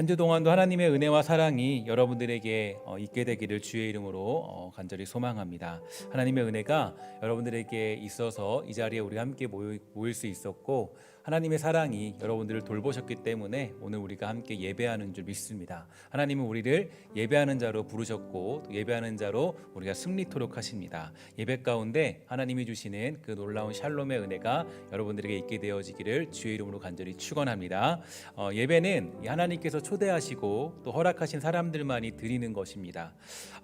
한 주 동안도 하나님의 은혜와 사랑이 여러분들에게 있게 되기를 주의 이름으로 간절히 소망합니다. 하나님의 은혜가 여러분들에게 있어서 이 자리에 우리가 함께 모일 수 있었고, 하나님의 사랑이 여러분들을 돌보셨기 때문에 오늘 우리가 함께 예배하는 줄 믿습니다. 하나님은 우리를 예배하는 자로 부르셨고, 또 예배하는 자로 우리가 승리토록 하십니다. 예배 가운데 하나님이 주시는 그 놀라운 샬롬의 은혜가 여러분들에게 있게 되어지기를 주의 이름으로 간절히 축원합니다. 예배는 하나님께서 초대하시고 또 허락하신 사람들만이 드리는 것입니다.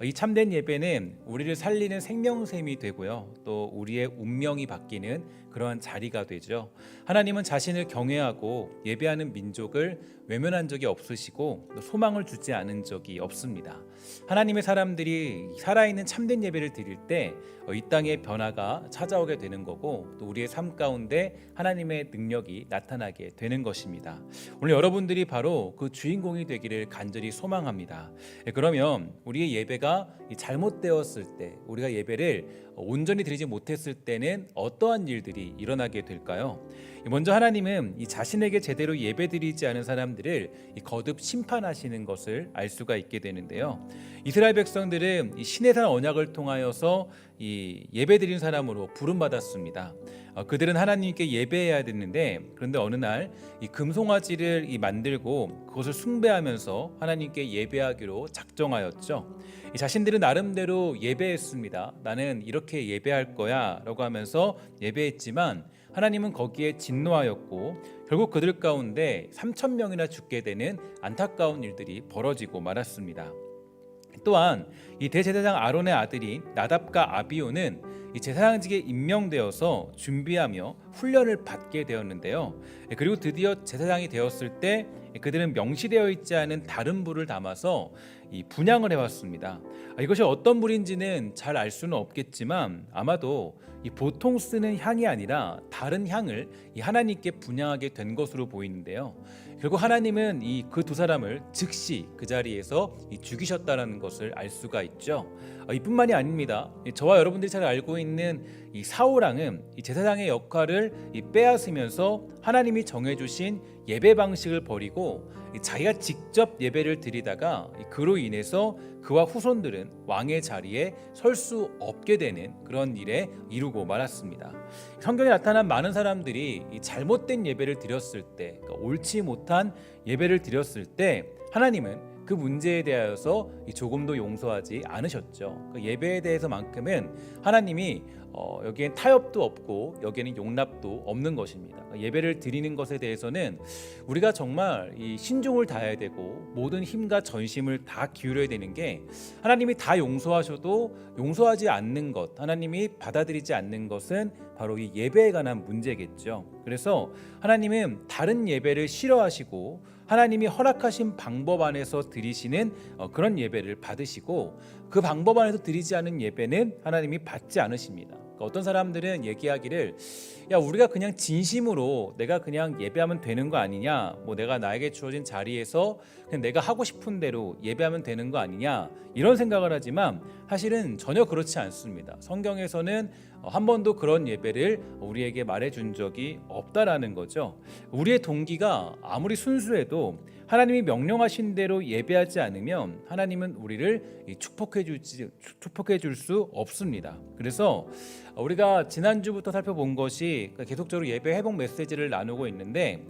이 참된 예배는 우리를 살리는 생명샘이 되고요, 또 우리의 운명이 바뀌는 그러한 자리가 되죠. 하나님은 자신을 경외하고 예배하는 민족을 외면한 적이 없으시고 소망을 주지 않은 적이 없습니다. 하나님의 사람들이 살아있는 참된 예배를 드릴 때 이 땅에 변화가 찾아오게 되는 거고, 또 우리의 삶 가운데 하나님의 능력이 나타나게 되는 것입니다. 오늘 여러분들이 바로 그 주인공이 되기를 간절히 소망합니다. 그러면 우리의 예배가 잘못되었을 때, 우리가 예배를 온전히 드리지 못했을 때는 어떠한 일들이 일어나게 될까요? 먼저 하나님은 이 자신에게 제대로 예배드리지 않은 사람들을 거듭 심판하시는 것을 알 수가 있게 되는데요. 이스라엘 백성들은 이 시내산 언약을 통하여서 이 예배드린 사람으로 부름받았습니다. 그들은 하나님께 예배해야 되는데, 그런데 어느 날 이 금송아지를 만들고 그것을 숭배하면서 하나님께 예배하기로 작정하였죠. 자신들은 나름대로 예배했습니다. 나는 이렇게 예배할 거야 라고 하면서 예배했지만, 하나님은 거기에 진노하였고 결국 그들 가운데 3,000명이나 죽게 되는 안타까운 일들이 벌어지고 말았습니다. 또한 이 대제사장 아론의 아들인 나답과 아비후는 이 제사장직에 임명되어서 준비하며 훈련을 받게 되었는데요. 그리고 드디어 제사장이 되었을 때 그들은 명시되어 있지 않은 다른 불을 담아서 이 분향을 해왔습니다. 이것이 어떤 불인지는 잘 알 수는 없겠지만, 아마도 이 보통 쓰는 향이 아니라 다른 향을 이 하나님께 분향하게 된 것으로 보이는데요. 결국 하나님은 이 그 두 사람을 즉시 그 자리에서 죽이셨다라는 것을 알 수가 있죠. 이뿐만이 아닙니다. 저와 여러분들이 잘 알고 있는 이 사울 왕은 이 제사장의 역할을 빼앗으면서 하나님이 정해주신 예배 방식을 버리고 자기가 직접 예배를 드리다가 그로 인해서 그와 후손들은 왕의 자리에 설 수 없게 되는 그런 일에 이르고 말았습니다. 성경에 나타난 많은 사람들이 이 잘못된 예배를 드렸을 때, 그러니까 옳지 못한 예배를 드렸을 때 하나님은 그 문제에 대하여서 조금도 용서하지 않으셨죠. 그 예배에 대해서만큼은 하나님이 여기엔 타협도 없고 여기에는 용납도 없는 것입니다. 예배를 드리는 것에 대해서는 우리가 정말 이 신중을 다해야 되고 모든 힘과 전심을 다 기울여야 되는 게, 하나님이 다 용서하셔도 용서하지 않는 것, 하나님이 받아들이지 않는 것은 바로 이 예배에 관한 문제겠죠. 그래서 하나님은 다른 예배를 싫어하시고 하나님이 허락하신 방법 안에서 드리시는 그런 예배를 받으시고, 그 방법 안에서 드리지 않은 예배는 하나님이 받지 않으십니다. 그러니까 어떤 사람들은 얘기하기를, 야, 우리가 그냥 진심으로 내가 그냥 예배하면 되는 거 아니냐, 뭐 내가 나에게 주어진 자리에서 그냥 내가 하고 싶은 대로 예배하면 되는 거 아니냐, 이런 생각을 하지만 사실은 전혀 그렇지 않습니다. 성경에서는 한 번도 그런 예배를 우리에게 말해준 적이 없다라는 거죠. 우리의 동기가 아무리 순수해도 하나님이 명령하신 대로 예배하지 않으면 하나님은 우리를 축복해 줄 수 없습니다. 그래서 우리가 지난주부터 살펴본 것이 계속적으로 예배 회복 메시지를 나누고 있는데,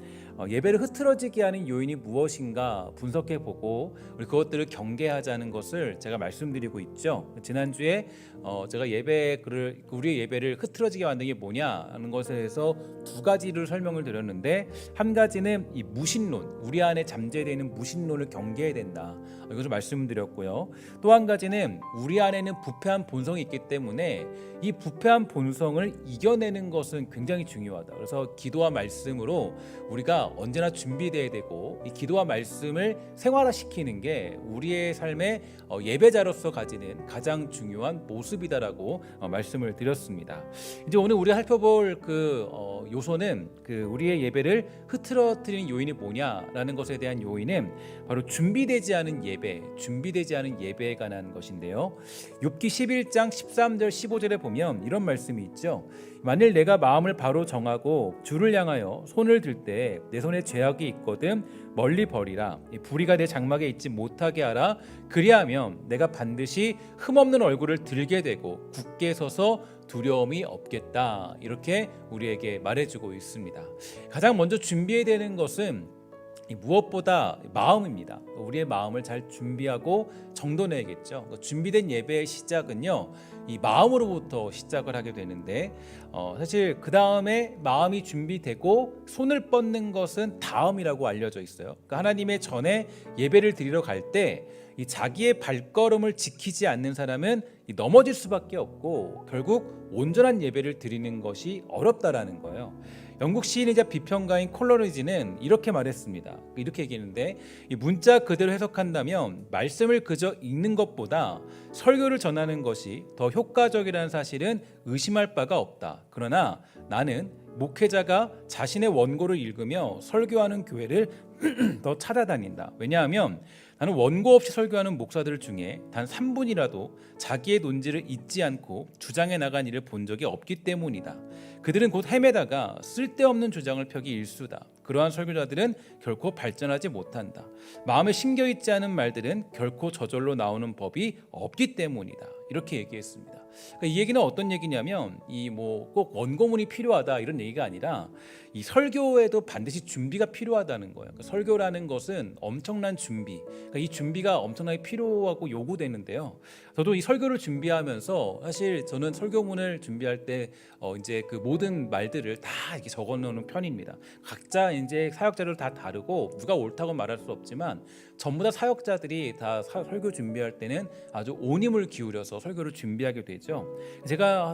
예배를 흐트러지게 하는 요인이 무엇인가 분석해보고 우리 그것들을 경계하자는 것을 제가 말씀드리고 있죠. 지난주에 제가 우리의 예배를 흐트러지게 만든 게 뭐냐는 것에 대해서 두 가지를 설명을 드렸는데, 한 가지는 이 무신론, 우리 안에 잠재되어 있는 무신론을 경계해야 된다, 이것을 말씀드렸고요. 또 한 가지는 우리 안에는 부패한 본성이 있기 때문에 이 부패한 본성을 이겨내는 것은 굉장히 중요하다. 그래서 기도와 말씀으로 우리가 언제나 준비되어야 되고, 이 기도와 말씀을 생활화시키는 게 우리의 삶의 예배자로서 가지는 가장 중요한 모습이다라고 말씀을 드렸습니다. 이제 오늘 우리가 살펴볼 요소는 우리의 예배를 흐트러뜨리는 요인이 뭐냐라는 것에 대한 요인은 바로 준비되지 않은 예배에 관한 것인데요. 욥기 11장 13절 15절에 보면 이런 말씀이 있죠. 만일 내가 마음을 바로 정하고 주를 향하여 손을 들 때 내 손에 죄악이 있거든 멀리 버리라. 이 불의가 내 장막에 있지 못하게 하라. 그리하면 내가 반드시 흠없는 얼굴을 들게 되고 굳게 서서 두려움이 없겠다. 이렇게 우리에게 말해주고 있습니다. 가장 먼저 준비해야 되는 것은 무엇보다 마음입니다. 우리의 마음을 잘 준비하고 정돈해야겠죠. 준비된 예배의 시작은요, 이 마음으로부터 시작을 하게 되는데 사실 그 다음에 마음이 준비되고 손을 뻗는 것은 다음이라고 알려져 있어요. 그러니까 하나님의 전에 예배를 드리러 갈 때 이 자기의 발걸음을 지키지 않는 사람은 넘어질 수밖에 없고 결국 온전한 예배를 드리는 것이 어렵다라는 거예요. 영국 시인이자 비평가인 콜러리지는 이렇게 말했습니다. 이렇게 얘기했는데, 이 문자 그대로 해석한다면 말씀을 그저 읽는 것보다 설교를 전하는 것이 더 효과적이라는 사실은 의심할 바가 없다. 그러나 나는 목회자가 자신의 원고를 읽으며 설교하는 교회를 더 찾아다닌다. 왜냐하면 나는 원고 없이 설교하는 목사들 중에 단 3분이라도 자기의 논지를 잊지 않고 주장해 나간 일을 본 적이 없기 때문이다. 그들은 곧 헤매다가 쓸데없는 주장을 펴기 일수다. 그러한 설교자들은 결코 발전하지 못한다. 마음에 심겨 있지 않은 말들은 결코 저절로 나오는 법이 없기 때문이다. 이렇게 얘기했습니다. 그러니까 이 얘기는 어떤 얘기냐면 이 뭐 꼭 원고문이 필요하다 이런 얘기가 아니라 이 설교에도 반드시 준비가 필요하다는 거예요. 그러니까 설교라는 것은 엄청난 준비, 그러니까 이 준비가 엄청나게 필요하고 요구되는데요. 저도 이 설교를 준비하면서 사실 저는 설교문을 준비할 때 이제 그 모든 말들을 다 이렇게 적어놓는 편입니다. 각자 이제 사역자를 다 다르고 누가 옳다고 말할 수 없지만 전부 다 사역자들이 다 설교 준비할 때는 아주 온 힘을 기울여서 설교를 준비하게 되죠. 제가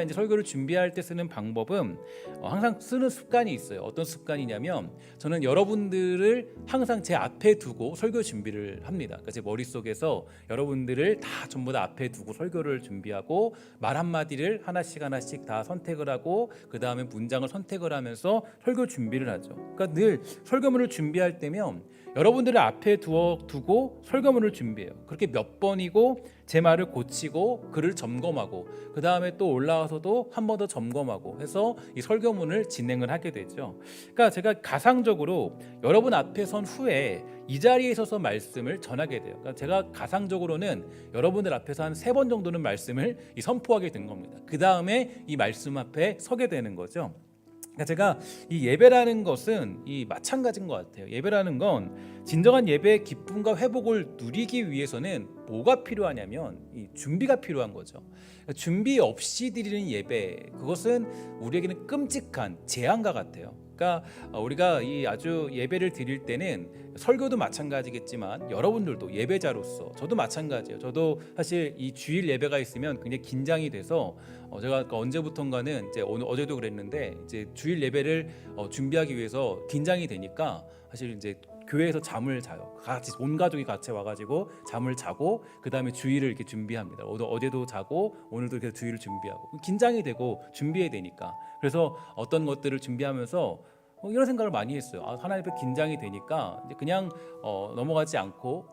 이제 설교를 준비할 때 쓰는 방법은 항상 쓰는 습관이 있어요. 어떤 습관이냐면 저는 여러분들을 항상 제 앞에 두고 설교 준비를 합니다. 그러니까 제 머릿속에서 여러분들을 다 전부 다 앞에 두고 설교를 준비하고 말 한마디를 하나씩 다 선택을 하고 그 다음에 문장을 선택을 하면서 설교 준비를 하죠. 그러니까 늘 설교문을 준비할 때면 여러분들을 앞에 두고 설교문을 준비해요. 그렇게 몇 번이고 제 말을 고치고 글을 점검하고 그 다음에 또 올라와서도 한 번 더 점검하고 해서 이 설교문을 진행을 하게 되죠. 그러니까 제가 가상적으로 여러분 앞에 선 후에 이 자리에 서서 말씀을 전하게 돼요. 그러니까 제가 가상적으로는 여러분들 앞에서 한 3번 정도는 말씀을 선포하게 된 겁니다. 그 다음에 이 말씀 앞에 서게 되는 거죠. 그러니까 제가 이 예배라는 것은 이 마찬가지인 것 같아요. 예배라는 건 진정한 예배의 기쁨과 회복을 누리기 위해서는 뭐가 필요하냐면 이 준비가 필요한 거죠. 그러니까 준비 없이 드리는 예배, 그것은 우리에게는 끔찍한 재앙과 같아요. 그러니까 우리가 이 아주 예배를 드릴 때는 설교도 마찬가지겠지만 여러분들도 예배자로서 저도 마찬가지예요. 저도 사실 이 주일 예배가 있으면 굉장히 긴장이 돼서 제가 언제부턴가는 이제 어제도 그랬는데 이제 주일 예배를 준비하기 위해서 긴장이 되니까 사실 이제 교회에서 잠을 자요. 같이 온 가족이 같이 와가지고 잠을 자고 그 다음에 주일을 이렇게 준비합니다. 어제도 자고 오늘도 이렇게 주일을 준비하고 긴장이 되고 준비해야 되니까. 그래서 어떤 것들을 준비하면서 이런 생각을 많이 했어요. 하나님 앞에 긴장이 되니까 이제 그냥 넘어가지 않고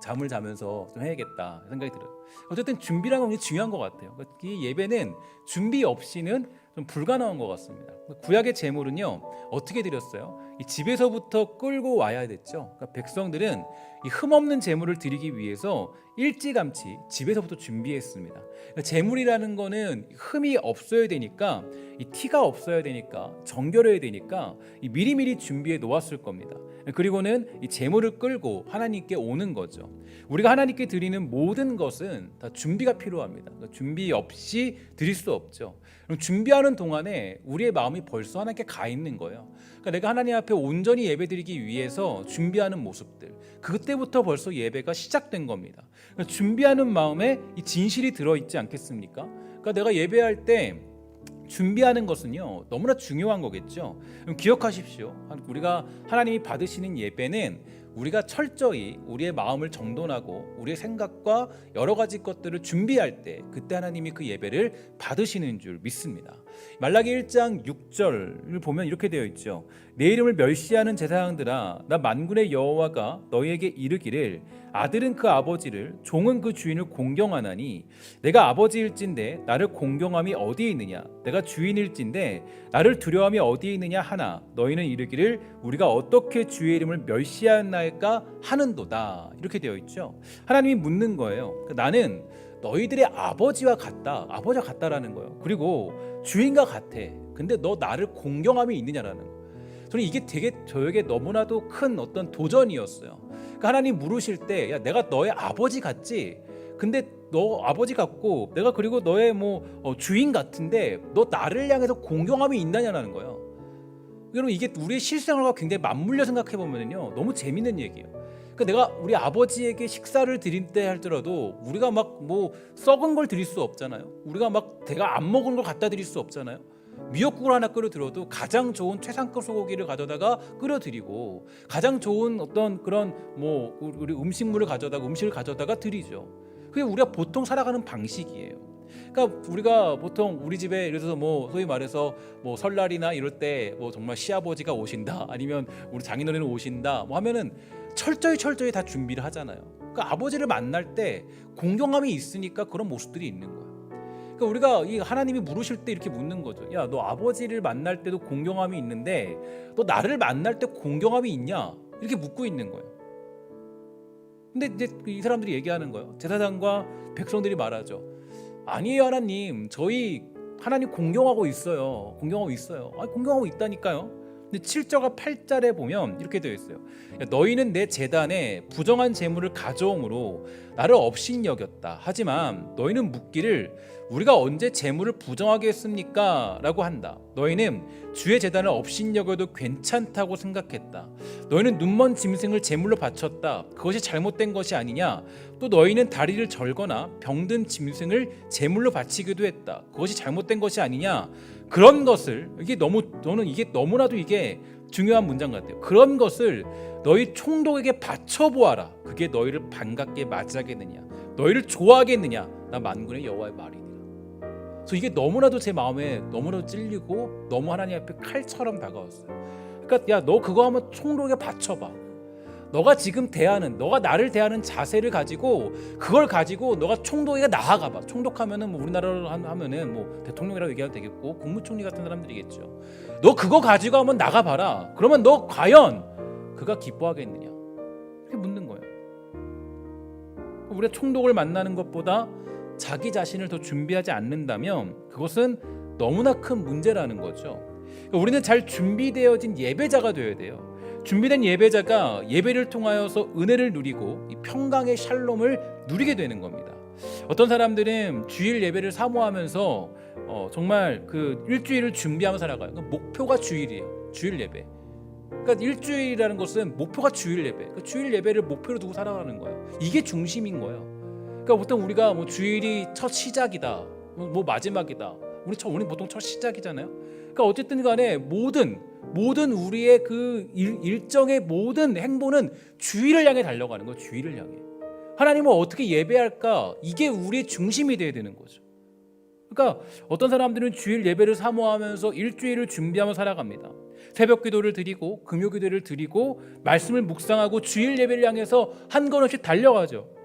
잠을 자면서 좀 해야겠다 생각이 들어요. 어쨌든 준비라는 건 중요한 것 같아요. 이 예배는 준비 없이는 좀 불가능한 것 같습니다. 구약의 제물은요 어떻게 드렸어요? 이 집에서부터 끌고 와야 됐죠. 그러니까 백성들은 이 흠없는 제물을 드리기 위해서 일찌감치 집에서부터 준비했습니다. 그러니까 제물이라는 거는 흠이 없어야 되니까 이 티가 없어야 되니까 정결해야 되니까 이 미리미리 준비해 놓았을 겁니다. 그리고는 이 제물을 끌고 하나님께 오는 거죠. 우리가 하나님께 드리는 모든 것은 다 준비가 필요합니다. 그러니까 준비 없이 드릴 수 없죠. 그럼 준비하는 동안에 우리의 마음이 벌써 하나님께 가 있는 거예요. 그러니까 내가 하나님 앞에 온전히 예배드리기 위해서 준비하는 모습들, 그때부터 벌써 예배가 시작된 겁니다. 그러니까 준비하는 마음에 이 진실이 들어있지 않겠습니까? 그러니까 내가 예배할 때 준비하는 것은요 너무나 중요한 거겠죠. 그럼 기억하십시오. 우리가 하나님이 받으시는 예배는 우리가 철저히 우리의 마음을 정돈하고 우리의 생각과 여러 가지 것들을 준비할 때 그때 하나님이 그 예배를 받으시는 줄 믿습니다. 말라기 1장 6절을 보면 이렇게 되어 있죠. 내 이름을 멸시하는 제사장들아, 나 만군의 여호와가 너희에게 이르기를 아들은 그 아버지를, 종은 그 주인을 공경하나니 내가 아버지일진데 나를 공경함이 어디에 있느냐, 내가 주인일진데 나를 두려움이 어디에 있느냐 하나 너희는 이르기를 우리가 어떻게 주의 이름을 멸시하였나이까 하는도다. 이렇게 되어 있죠. 하나님이 묻는 거예요. 나는 너희들의 아버지와 같다라는 거예요. 그리고 주인과 같아. 근데 너 나를 공경함이 있느냐라는 거예요. 저는 이게 되게 저에게 너무나도 큰 어떤 도전이었어요. 그러니까 하나님 물으실 때, 야, 내가 너의 아버지 같지? 근데 너 아버지 같고 내가 그리고 너의 주인 같은데 너 나를 향해서 공경함이 있느냐라는 거예요. 여러분, 이게 우리의 실생활과 굉장히 맞물려 생각해 보면요, 너무 재밌는 얘기예요. 그러니까 내가 우리 아버지에게 식사를 드릴 때 할지라도 우리가 막 썩은 걸 드릴 수 없잖아요. 우리가 막 내가 안 먹은 걸 갖다 드릴 수 없잖아요. 미역국을 하나 끓여 드려도 가장 좋은 최상급 소고기를 가져다가 끓여 드리고 가장 좋은 어떤 그런 우리 음식을 가져다가 드리죠. 그게 우리가 보통 살아가는 방식이에요. 그러니까 우리가 보통 우리 집에 예를 들어서 소위 말해서 설날이나 이럴 때 정말 시아버지가 오신다, 아니면 우리 장인어른이 오신다 하면은 철저히 다 준비를 하잖아요. 그러니까 아버지를 만날 때 공경함이 있으니까 그런 모습들이 있는 거예요. 그러니까 우리가 이 하나님이 물으실 때 이렇게 묻는 거죠. 야, 너 아버지를 만날 때도 공경함이 있는데 너 나를 만날 때 공경함이 있냐? 이렇게 묻고 있는 거예요. 근데 이제 이 사람들이 얘기하는 거예요. 제사장과 백성들이 말하죠. 아니에요, 하나님. 저희 하나님 공경하고 있어요. 공경하고 있다니까요. 근데 7절과 8절에 보면 이렇게 되어 있어요. 너희는 내 제단에 부정한 재물을 가져옴으로 나를 업신여겼다. 하지만 너희는 묻기를 우리가 언제 재물을 부정하게 했습니까? 라고 한다. 너희는 주의 제단을 업신여겨도 괜찮다고 생각했다. 너희는 눈먼 짐승을 제물로 바쳤다. 그것이 잘못된 것이 아니냐? 또 너희는 다리를 절거나 병든 짐승을 제물로 바치기도 했다. 그것이 잘못된 것이 아니냐? 그런 것을 저는 이게 너무나도 이게 중요한 문장 같아요. 그런 것을 너희 총독에게 바쳐보아라. 그게 너희를 반갑게 맞이하겠느냐, 너희를 좋아하겠느냐, 나 만군의 여호와의 말이니라. 그래서 이게 너무나도 제 마음에 너무나도 찔리고 너무 하나님 앞에 칼처럼 다가왔어요. 그러니까 야, 너 그거 한번 총독에게 바쳐봐. 너가 지금 너가 나를 대하는 자세를 가지고 그걸 가지고 너가 총독에게 나아가봐. 총독하면은 우리나라로 하면은 대통령이라고 얘기해도 되겠고 국무총리 같은 사람들이겠죠. 너 그거 가지고 한번 나가봐라. 그러면 너 과연 그가 기뻐하겠느냐? 이렇게 묻는 거예요. 우리가 총독을 만나는 것보다 자기 자신을 더 준비하지 않는다면 그것은 너무나 큰 문제라는 거죠. 우리는 잘 준비되어진 예배자가 되어야 돼요. 준비된 예배자가 예배를 통하여서 은혜를 누리고 이 평강의 샬롬을 누리게 되는 겁니다. 어떤 사람들은 주일 예배를 사모하면서 정말 그 일주일을 준비하며 살아가요. 그러니까 목표가 주일이에요. 주일 예배. 그러니까 일주일이라는 것은 목표가 주일 예배. 그러니까 주일 예배를 목표로 두고 살아가는 거예요. 이게 중심인 거예요. 그러니까 보통 우리가 주일이 첫 시작이다, 마지막이다. 우리 보통 첫 시작이잖아요. 그러니까 어쨌든 간에 모든 우리의 그 일정의 모든 행보는 주일을 향해 달려가는 거예요. 주일을 향해. 하나님을 어떻게 예배할까? 이게 우리의 중심이 돼야 되는 거죠. 그러니까 어떤 사람들은 주일 예배를 사모하면서 일주일을 준비하며 살아갑니다. 새벽 기도를 드리고 금요 기도를 드리고 말씀을 묵상하고 주일 예배를 향해서 한 걸음씩 달려가죠.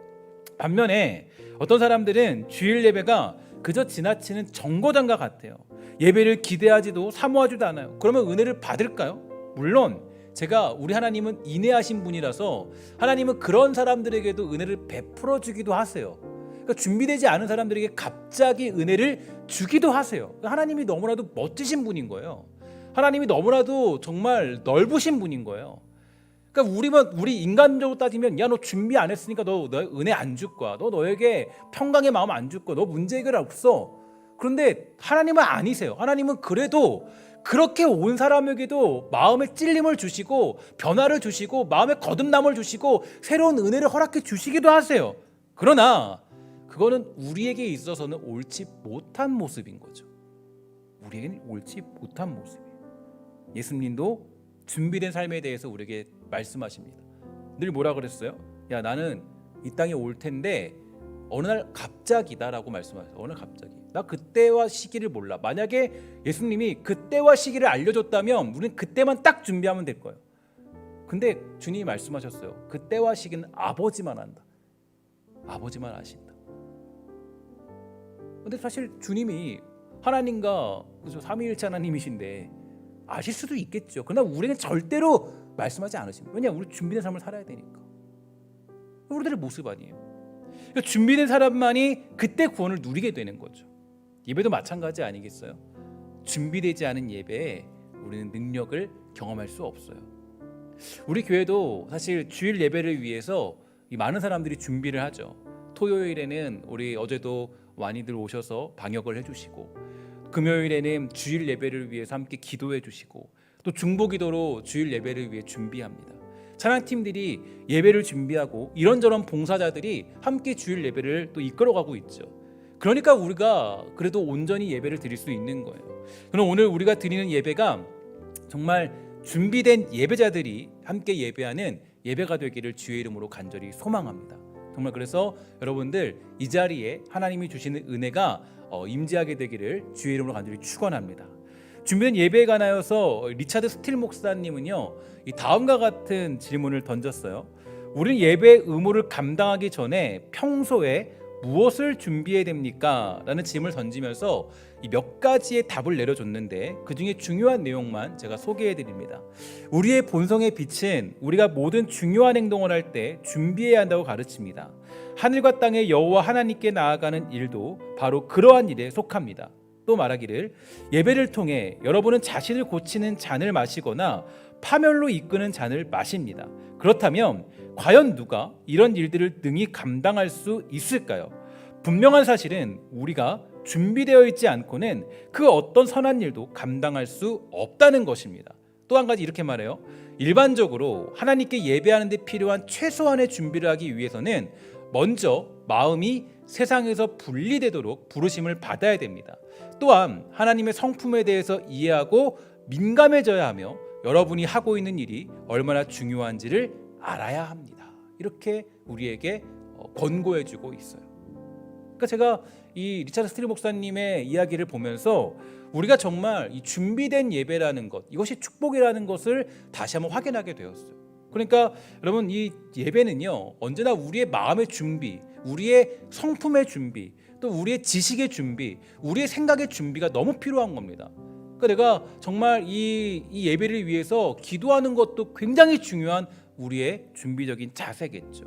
반면에 어떤 사람들은 주일 예배가 그저 지나치는 정거장과 같아요. 예배를 기대하지도 사모하지도 않아요. 그러면 은혜를 받을까요? 물론 우리 하나님은 인내하신 분이라서 하나님은 그런 사람들에게도 은혜를 베풀어 주기도 하세요. 그러니까 준비되지 않은 사람들에게 갑자기 은혜를 주기도 하세요. 하나님이 너무나도 멋지신 분인 거예요. 하나님이 너무나도 정말 넓으신 분인 거예요. 그러니까 우리 인간적으로 따지면 야, 너 준비 안 했으니까 너 은혜 안 줄 거야. 너에게 평강의 마음 안 줄 거야. 너 문제 해결 없어. 그런데 하나님은 아니세요. 하나님은 그래도 그렇게 온 사람에게도 마음의 찔림을 주시고 변화를 주시고 마음의 거듭남을 주시고 새로운 은혜를 허락해 주시기도 하세요. 그러나 그거는 우리에게 있어서는 옳지 못한 모습인 거죠. 우리에게는 옳지 못한 모습이에요. 예수님도 준비된 삶에 대해서 우리에게 말씀하십니다. 늘 뭐라 그랬어요? 야, 나는 이 땅에 올 텐데 어느 날 갑자기다라고 말씀하셨어요. 어느 날 갑자기. 나 그때와 시기를 몰라. 만약에 예수님이 그때와 시기를 알려줬다면 우리는 그때만 딱 준비하면 될 거예요. 근데 주님이 말씀하셨어요. 그때와 시기는 아버지만 안다. 아버지만 아신다. 근데 사실 주님이 하나님과 그죠? 삼위일체 하나님이신데 아실 수도 있겠죠. 그러나 우리는 절대로 말씀하지 않으십니다. 왜냐? 우리 준비된 삶을 살아야 되니까. 우리들의 모습 아니에요. 그러니까 준비된 사람만이 그때 구원을 누리게 되는 거죠. 예배도 마찬가지 아니겠어요? 준비되지 않은 예배에 우리는 능력을 경험할 수 없어요. 우리 교회도 사실 주일 예배를 위해서 많은 사람들이 준비를 하죠. 토요일에는 우리 어제도 많이들 오셔서 방역을 해주시고, 금요일에는 주일 예배를 위해서 함께 기도해 주시고, 또 중보기도로 주일 예배를 위해 준비합니다. 찬양팀들이 예배를 준비하고 이런저런 봉사자들이 함께 주일 예배를 또 이끌어가고 있죠. 그러니까 우리가 그래도 온전히 예배를 드릴 수 있는 거예요. 그럼 오늘 우리가 드리는 예배가 정말 준비된 예배자들이 함께 예배하는 예배가 되기를 주의 이름으로 간절히 소망합니다. 정말 그래서 여러분들 이 자리에 하나님이 주시는 은혜가 임재하게 되기를 주의 이름으로 간절히 축원합니다. 준비된 예배에 관하여서 리차드 스틸 목사님은요, 이 다음과 같은 질문을 던졌어요. 우리는 예배의 의무를 감당하기 전에 평소에 무엇을 준비해야 됩니까? 라는 질문을 던지면서 이 몇 가지의 답을 내려줬는데 그 중에 중요한 내용만 제가 소개해 드립니다. 우리의 본성의 빛은 우리가 모든 중요한 행동을 할 때 준비해야 한다고 가르칩니다. 하늘과 땅의 여호와 하나님께 나아가는 일도 바로 그러한 일에 속합니다. 또 말하기를 예배를 통해 여러분은 자신을 고치는 잔을 마시거나 파멸로 이끄는 잔을 마십니다. 그렇다면 과연 누가 이런 일들을 능히 감당할 수 있을까요? 분명한 사실은 우리가 준비되어 있지 않고는 그 어떤 선한 일도 감당할 수 없다는 것입니다. 또 한 가지 이렇게 말해요. 일반적으로 하나님께 예배하는 데 필요한 최소한의 준비를 하기 위해서는 먼저 마음이 세상에서 분리되도록 부르심을 받아야 됩니다. 또한 하나님의 성품에 대해서 이해하고 민감해져야 하며 여러분이 하고 있는 일이 얼마나 중요한지를 알아야 합니다. 이렇게 우리에게 권고해주고 있어요. 그러니까 제가 이 리차드 스틸 목사님의 이야기를 보면서 우리가 정말 이 준비된 예배라는 것, 이것이 축복이라는 것을 다시 한번 확인하게 되었어요. 그러니까 여러분, 이 예배는요, 언제나 우리의 마음의 준비, 우리의 성품의 준비, 또 우리의 지식의 준비, 우리의 생각의 준비가 너무 필요한 겁니다. 그러니까 내가 정말 이 예배를 위해서 기도하는 것도 굉장히 중요한 우리의 준비적인 자세겠죠.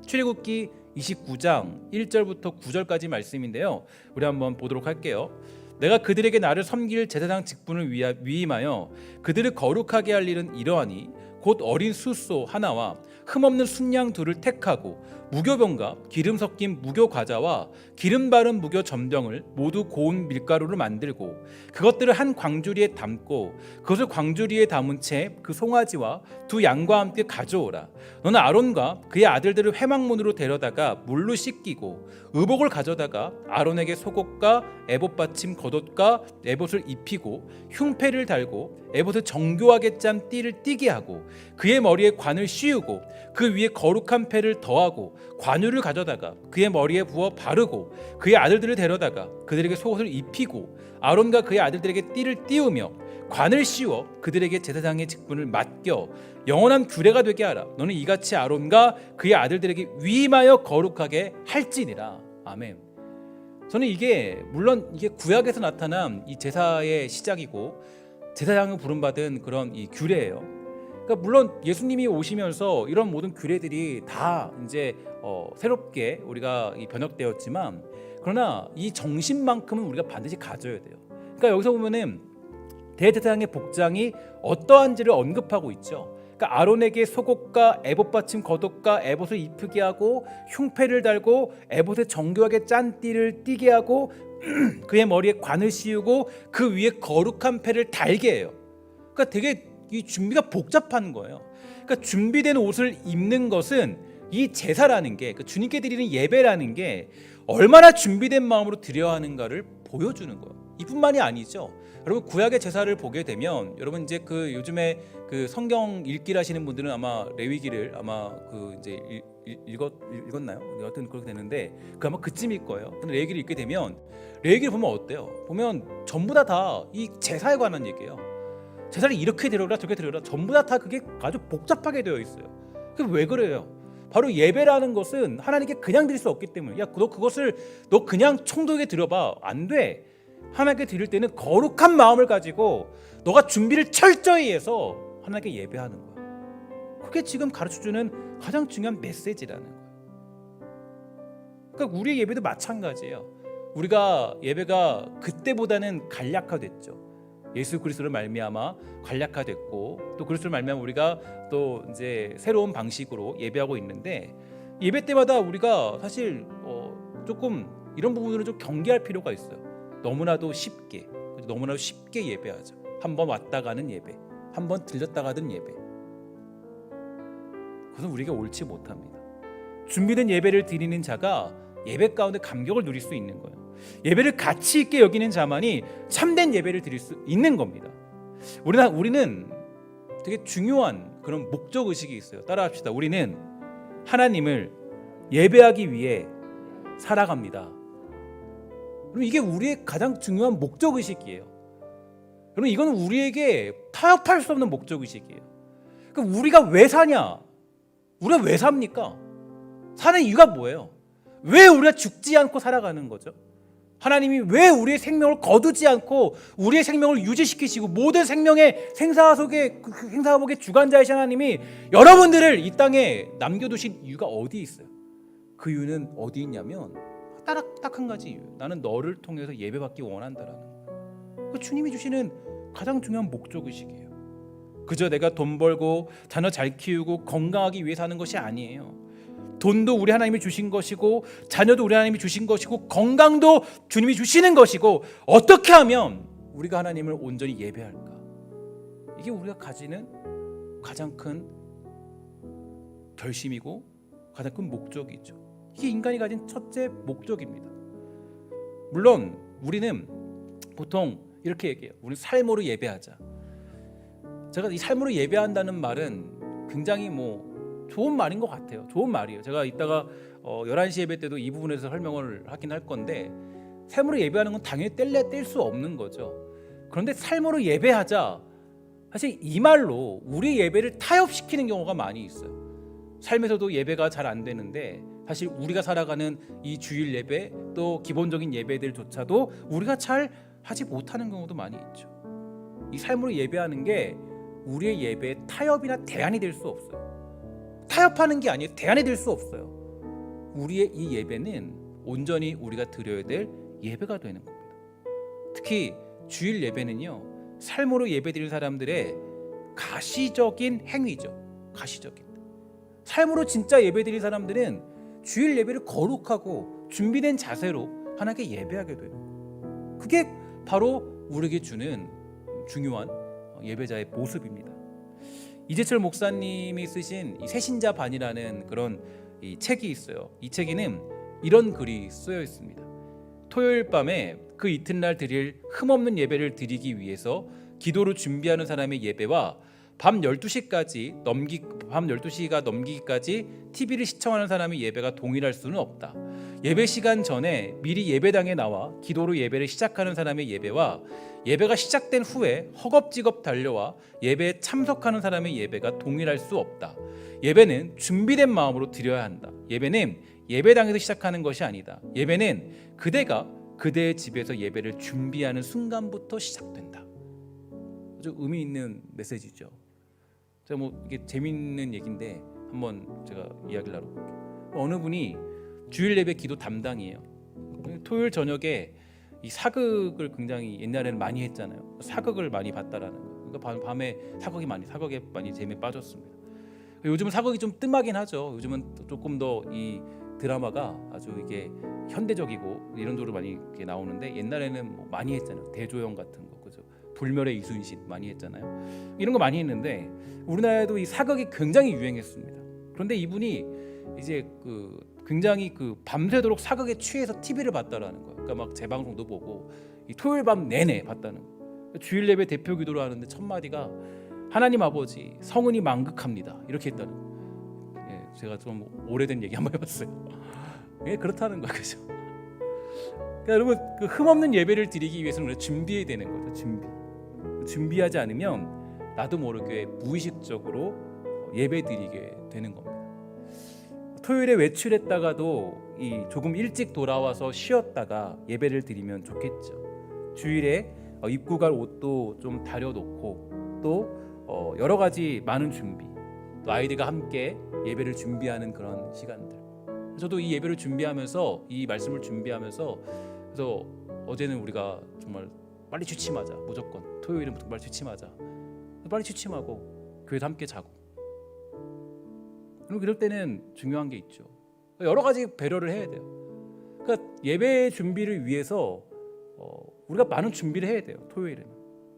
출애굽기 29장 1절부터 9절까지 말씀인데요, 우리 한번 보도록 할게요. 내가 그들에게 나를 섬길 제사장 직분을 위임하여 그들을 거룩하게 할 일은 이러하니 곧 어린 숫소 하나와 흠없는 순양 둘을 택하고 무교병과 기름 섞인 무교 과자와 기름 바른 무교 전병을 모두 고운 밀가루로 만들고 그것들을 한 광주리에 담고 그것을 광주리에 담은 채 그 송아지와 두 양과 함께 가져오라. 너는 아론과 그의 아들들을 회막문으로 데려다가 물로 씻기고 의복을 가져다가 아론에게 속옷과 에봇 받침 겉옷과 에봇을 입히고 흉패를 달고 에봇을 정교하게 짠 띠를 띠게 하고 그의 머리에 관을 씌우고 그 위에 거룩한 패를 더하고 관유를 가져다가 그의 머리에 부어 바르고 그의 아들들을 데려다가 그들에게 속옷을 입히고 아론과 그의 아들들에게 띠를 띄우며 관을 씌워 그들에게 제사장의 직분을 맡겨 영원한 규례가 되게 하라. 너는 이같이 아론과 그의 아들들에게 위임하여 거룩하게 할지니라. 아멘. 저는 이게 물론 이게 구약에서 나타난 이 제사의 시작이고 제사장을 부름받은 그런 이 규례예요. 그러니까 물론 예수님이 오시면서 이런 모든 규례들이 다 이제 새롭게 우리가 번역되었지만 그러나 이 정신만큼은 우리가 반드시 가져야 돼요. 그러니까 여기서 보면은 대제사장의 복장이 어떠한지를 언급하고 있죠. 그러니까 아론에게 속옷과 에봇 받침 겉옷과 에봇을 입히게 하고 흉패를 달고 에봇에 정교하게 짠 띠를 띠게 하고 그의 머리에 관을 씌우고 그 위에 거룩한 패를 달게 해요. 그러니까 되게 이 준비가 복잡한 거예요. 그러니까 준비된 옷을 입는 것은 이 제사라는 게, 그 주님께 드리는 예배라는 게 얼마나 준비된 마음으로 드려야 하는가를 보여주는 거예요. 이뿐만이 아니죠. 여러분 구약의 제사를 보게 되면 여러분 이제 그 요즘에 그 성경 읽기를 하시는 분들은 아마 레위기를 아마 그 이제 읽었나요? 여하튼 그렇게 되는데 그 아마 그쯤일 거예요. 근데 레위기를 읽게 되면 레위기를 보면 어때요? 보면 전부 다 이 제사에 관한 얘기예요. 제사를 이렇게 드려라 저렇게 드려라 전부 다 그게 아주 복잡하게 되어 있어요. 그게 왜 그래요? 바로 예배라는 것은 하나님께 그냥 드릴 수 없기 때문에 야 너 그것을 너 그냥 총독에게 드려봐 안 돼. 하나님께 드릴 때는 거룩한 마음을 가지고 너가 준비를 철저히 해서 하나님께 예배하는 거야. 그게 지금 가르쳐주는 가장 중요한 메시지라는 거야. 그러니까 우리의 예배도 마찬가지예요. 우리가 예배가 그때보다는 간략화됐죠. 예수 그리스도를 말미암아 간략화됐고 또 그리스도를 말미암아 우리가 또 이제 새로운 방식으로 예배하고 있는데 예배 때마다 우리가 사실 조금 이런 부분들은 좀 경계할 필요가 있어요. 너무나도 쉽게 예배하죠. 한번 왔다 가는 예배, 한번 들렸다 가는 예배. 그것은 우리가 옳지 못합니다. 준비된 예배를 드리는 자가 예배 가운데 감격을 누릴 수 있는 거예요. 예배를 가치 있게 여기는 자만이 참된 예배를 드릴 수 있는 겁니다. 우리는 되게 중요한 그런 목적 의식이 있어요. 따라합시다. 우리는 하나님을 예배하기 위해 살아갑니다. 그럼 이게 우리의 가장 중요한 목적 의식이에요. 여러분 이거는 우리에게 타협할 수 없는 목적 의식이에요. 그럼 우리가 왜 사냐? 우리가 왜 삽니까? 사는 이유가 뭐예요? 왜 우리가 죽지 않고 살아가는 거죠? 하나님이 왜 우리의 생명을 거두지 않고 우리의 생명을 유지시키시고 모든 생명의 생사복의 주관자이신 하나님이 여러분들을 이 땅에 남겨두신 이유가 어디 있어요? 그 이유는 어디 있냐면 딱 한 가지 이유예요. 나는 너를 통해서 예배받기 원한다라는 거예요. 주님이 주시는 가장 중요한 목적 의식이에요. 그저 내가 돈 벌고 자녀 잘 키우고 건강하기 위해 사는 것이 아니에요. 돈도 우리 하나님이 주신 것이고 자녀도 우리 하나님이 주신 것이고 건강도 주님이 주시는 것이고 어떻게 하면 우리가 하나님을 온전히 예배할까? 이게 우리가 가지는 가장 큰 결심이고 가장 큰 목적이죠. 이게 인간이 가진 첫째 목적입니다. 물론 우리는 보통 이렇게 얘기해요. 우리 삶으로 예배하자. 제가 이 삶으로 예배한다는 말은 굉장히 좋은 말인 것 같아요. 좋은 말이에요. 제가 이따가 11시 예배 때도 이 부분에서 설명을 하긴 할 건데 삶으로 예배하는 건 당연히 뗄 수 없는 거죠. 그런데 삶으로 예배하자 사실 이 말로 우리 예배를 타협시키는 경우가 많이 있어요. 삶에서도 예배가 잘 안 되는데 사실 우리가 살아가는 이 주일 예배 또 기본적인 예배들조차도 우리가 잘 하지 못하는 경우도 많이 있죠. 이 삶으로 예배하는 게 우리의 예배의 타협이나 대안이 될 수 없어요. 타협하는 게 아니에요. 대안이 될 수 없어요. 우리의 이 예배는 온전히 우리가 드려야 될 예배가 되는 겁니다. 특히 주일 예배는요, 삶으로 예배드릴 사람들의 가시적인 행위죠. 가시적인. 삶으로 진짜 예배드릴 사람들은 주일 예배를 거룩하고 준비된 자세로 하나님께 예배하게 돼요. 그게 바로 우리에게 주는 중요한 예배자의 모습입니다. 이재철 목사님이 쓰신 이 새신자 반이라는 그런 이 책이 있어요. 이 책에는 이런 글이 쓰여 있습니다. 토요일 밤에 그 이튿날 드릴 흠없는 예배를 드리기 위해서 기도로 준비하는 사람의 예배와 밤 12시가 넘기기까지 TV를 시청하는 사람의 예배가 동일할 수는 없다. 예배 시간 전에 미리 예배당에 나와 기도로 예배를 시작하는 사람의 예배와 예배가 시작된 후에 허겁지겁 달려와 예배에 참석하는 사람의 예배가 동일할 수 없다. 예배는 준비된 마음으로 드려야 한다. 예배는 예배당에서 시작하는 것이 아니다. 예배는 그대가 그대의 집에서 예배를 준비하는 순간부터 시작된다. 아주 의미 있는 메시지죠. 제가 이게 재밌는 얘기인데 한번 제가 이야기를 나눠볼게요. 어느 분이 주일 예배 기도 담당이에요. 토요일 저녁에 이 사극을 굉장히 옛날에는 많이 했잖아요. 사극을 많이 봤다라는 거. 그러니까 밤에 사극에 많이 재미에 빠졌습니다. 요즘은 사극이 좀 뜸하긴 하죠. 요즘은 조금 더 이 드라마가 아주 이게 현대적이고 이런 쪽으로 많이 이렇게 나오는데 옛날에는 많이 했잖아요. 대조영 같은 거, 그죠? 불멸의 이순신 많이 했잖아요. 이런 거 많이 했는데 우리나라에도 이 사극이 굉장히 유행했습니다. 그런데 이분이 이제 굉장히 밤새도록 사극에 취해서 TV를 봤다라는 거예요. 그러니까 막 재방송도 보고 이 토요일 밤 내내 봤다는 거예요. 주일 예배 대표 기도를 하는데 첫 마디가 하나님 아버지 성은이 만극합니다 이렇게 했다는. 제가 좀 오래된 얘기 한번 해봤어요. 그렇다는 거예요, 그죠? 그러니까 여러분 그 흠없는 예배를 드리기 위해서는 우리가 준비해야 되는 거죠. 준비하지 않으면 나도 모르게 무의식적으로 예배 드리게 되는 겁니다. 토요일에 외출했다가도 조금 일찍 돌아와서 쉬었다가 예배를 드리면 좋겠죠. 주일에 입고 갈 옷도 좀 다려놓고 또 여러 가지 많은 준비, 또 아이들과 함께 예배를 준비하는 그런 시간들. 저도 이 예배를 준비하면서 이 말씀을 준비하면서 그래서 어제는 우리가 정말 빨리 취침하자, 무조건 토요일은 빨리 취침하자, 빨리 취침하고 교회도 함께 자고. 그럼 이럴 때는 중요한 게 있죠. 여러 가지 배려를 해야 돼요. 그러니까 예배 준비를 위해서 우리가 많은 준비를 해야 돼요. 토요일에는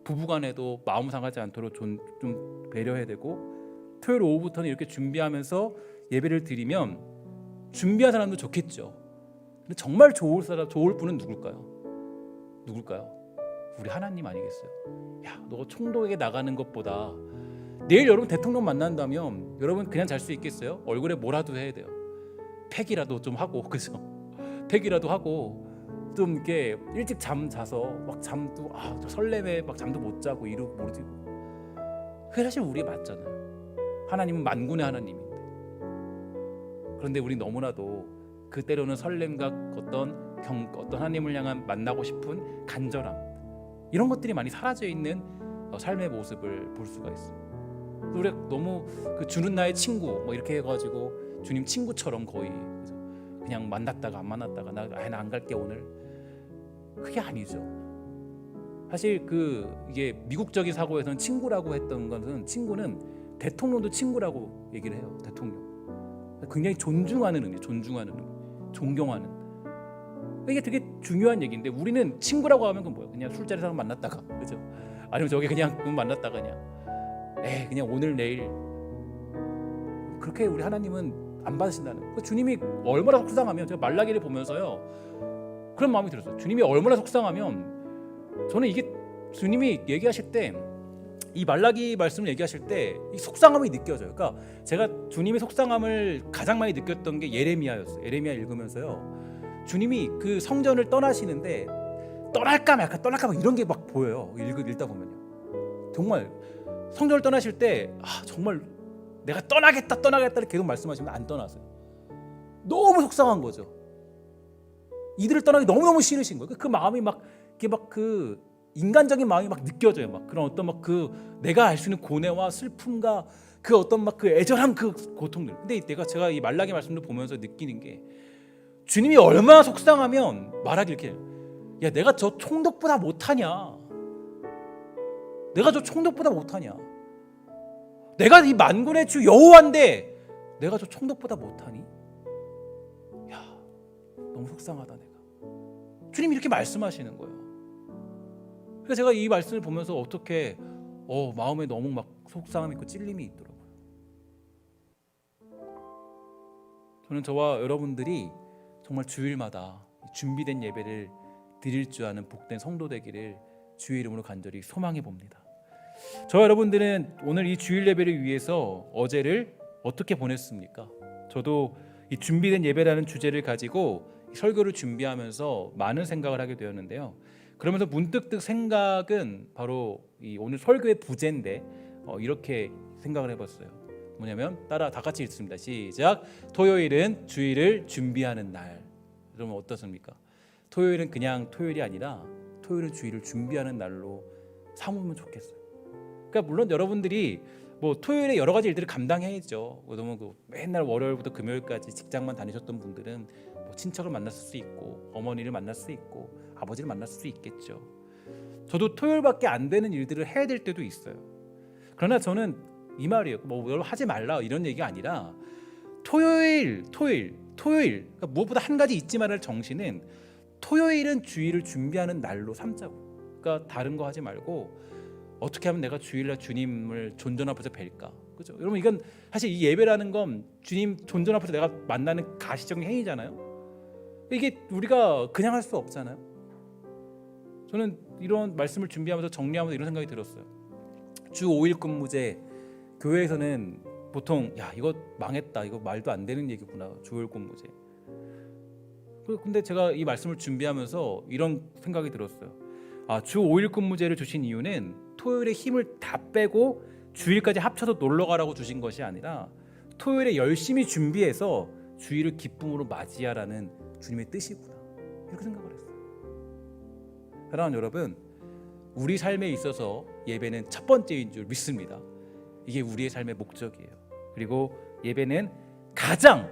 부부간에도 마음 상하지 않도록 좀 배려해야 되고, 토요일 오후부터는 이렇게 준비하면서 예배를 드리면 준비한 사람도 좋겠죠. 근데 정말 좋을 분은 누굴까요? 우리 하나님 아니겠어요? 야, 너 총독에게 나가는 것보다 내일 여러분 대통령 만난다면 여러분 그냥 잘 수 있겠어요? 얼굴에 뭐라도 해야 돼요. 팩이라도 좀 하고, 그죠? 팩이라도 하고 좀 이렇게 일찍 자서 막 잠도 저 설렘에 막 잠도 못 자고 이러고 모르지. 그게 사실 우리에 맞잖아요. 하나님은 만군의 하나님인데. 그런데 우리 너무나도 그 때로는 설렘과 어떤 하나님을 향한 만나고 싶은 간절함, 이런 것들이 많이 사라져 있는 삶의 모습을 볼 수가 있어요. 우리 너무 그 주는 나의 친구 뭐 이렇게 해가지고 주님 친구처럼 거의 그냥 만났다가 안 만났다가 나 안 갈게 오늘, 그게 아니죠. 사실 이게 미국적인 사고에서는 친구라고 했던 것은, 친구는 대통령도 친구라고 얘기를 해요. 대통령 굉장히 존중하는 의미, 존경하는. 이게 되게 중요한 얘기인데 우리는 친구라고 하면 그건 뭐야? 그냥 술자리에서 만났다가, 그죠? 아니면 저기 그냥 만났다가 그냥 오늘 내일. 그렇게 우리 하나님은 안 받으신다는. 주님이 얼마나 속상하면, 제가 말라기를 보면서요 그런 마음이 들었어요. 주님이 얼마나 속상하면, 저는 이게 주님이 얘기하실 때, 이 말라기 말씀을 얘기하실 때 이 속상함이 느껴져요. 그러니까 제가 주님의 속상함을 가장 많이 느꼈던 게 예레미야였어요. 예레미야 읽으면서요, 주님이 그 성전을 떠나시는데 떠날까 말까 이런 게 막 보여요. 읽다 보면요, 정말 성전을 떠나실 때 정말 내가 떠나겠다를 계속 말씀하시면 안 떠나세요. 너무 속상한 거죠. 이들을 떠나기 너무너무 싫으신 거예요. 그 마음이 그 인간적인 마음이 막 느껴져요. 막 그런 어떤 내가 알 수 있는 고뇌와 슬픔과 그 어떤 그 애절한 그 고통들. 근데 제가 이 말라기 말씀을 보면서 느끼는 게, 주님이 얼마나 속상하면 말하길 이렇게, 야 내가 저 총독보다 못하냐? 내가 이 만군의 주 여호와인데 내가 저 총독보다 못하니? 야, 너무 속상하다 내가. 주님이 이렇게 말씀하시는 거예요. 그래서 제가 이 말씀을 보면서 어떻게 마음에 너무 막 속상함 있고 찔림이 있더라고요. 저는 저와 여러분들이 정말 주일마다 준비된 예배를 드릴 줄 아는 복된 성도 되기를 주의 이름으로 간절히 소망해 봅니다. 저와 여러분들은 오늘 이 주일 예배를 위해서 어제를 어떻게 보냈습니까? 저도 이 준비된 예배라는 주제를 가지고 설교를 준비하면서 많은 생각을 하게 되었는데요. 그러면서 문득 생각은 바로 이 오늘 설교의 부제인데 이렇게 생각을 해봤어요. 뭐냐면 다 같이 읽습니다. 시작. 토요일은 주일을 준비하는 날. 그러면 어떻습니까? 토요일은 그냥 토요일이 아니라 토요일은 주일을 준비하는 날로 삼으면 좋겠어요. 그러니까 물론 여러분들이 토요일에 여러 가지 일들을 감당해야죠. 너무 맨날 월요일부터 금요일까지 직장만 다니셨던 분들은 친척을 만났을 수 있고, 어머니를 만날 수 있고, 아버지를 만날 수 있겠죠. 저도 토요일밖에 안 되는 일들을 해야 될 때도 있어요. 그러나 저는 이 말이에요. 하지 말라 이런 얘기가 아니라 토요일 그러니까 무엇보다 한 가지 잊지 말할 정신은 토요일은 주일을 준비하는 날로 삼자고. 그러니까 다른 거 하지 말고 어떻게 하면 내가 주일날 주님을 존전 앞에서 뵐까? 그죠? 여러분, 이건 사실 이 예배라는 건 주님 존전 앞에서 내가 만나는 가시적인 행위잖아요. 이게 우리가 그냥 할 수 없잖아요. 저는 이런 말씀을 준비하면서 정리하면서 이런 생각이 들었어요. 주 5일 근무제, 교회에서는 보통 야 이거 망했다, 이거 말도 안 되는 얘기구나, 주 5일 근무제. 근데 제가 이 말씀을 준비하면서 이런 생각이 들었어요. 주 5일 근무제를 주신 이유는 토요일에 힘을 다 빼고 주일까지 합쳐서 놀러 가라고 주신 것이 아니라 토요일에 열심히 준비해서 주일을 기쁨으로 맞이하라는 주님의 뜻이구나, 이렇게 생각을 했어요. 사랑하는 여러분, 우리 삶에 있어서 예배는 첫 번째인 줄 믿습니다. 이게 우리의 삶의 목적이에요. 그리고 예배는 가장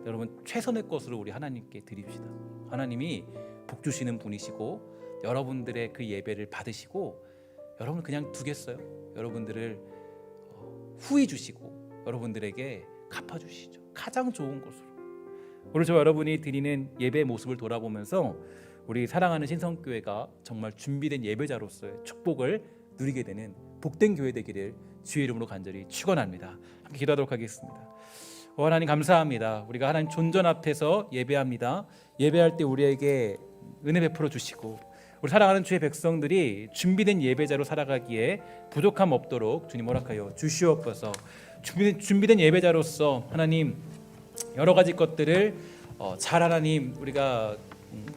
여러분 최선의 것으로 우리 하나님께 드립시다. 하나님이 복 주시는 분이시고 여러분들의 그 예배를 받으시고 여러분 그냥 두겠어요? 여러분들을 후히 주시고 여러분들에게 갚아주시죠. 가장 좋은 것으로. 오늘 저와 여러분이 드리는 예배의 모습을 돌아보면서 우리 사랑하는 신성교회가 정말 준비된 예배자로서의 축복을 누리게 되는 복된 교회 되기를 주의 이름으로 간절히 축원합니다. 함께 기도하도록 하겠습니다. 하나님 감사합니다. 우리가 하나님 존전 앞에서 예배합니다. 예배할 때 우리에게 은혜 베풀어 주시고 우리 사랑하는 주의 백성들이 준비된 예배자로 살아가기에 부족함 없도록 주님 허락하여 주시옵소서. 준비된 예배자로서 하나님 여러 가지 것들을 잘 하나님 우리가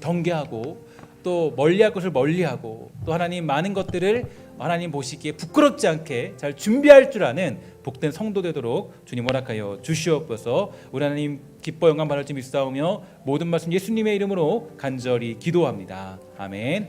경계하고 또 멀리할 것을 멀리하고 또 하나님 많은 것들을 하나님 보시기에 부끄럽지 않게 잘 준비할 줄 아는 복된 성도 되도록 주님 허락하여 주시옵소서. 우리 하나님 기뻐 영광 받을 줄 믿사오며 모든 말씀 예수님의 이름으로 간절히 기도합니다. 아멘.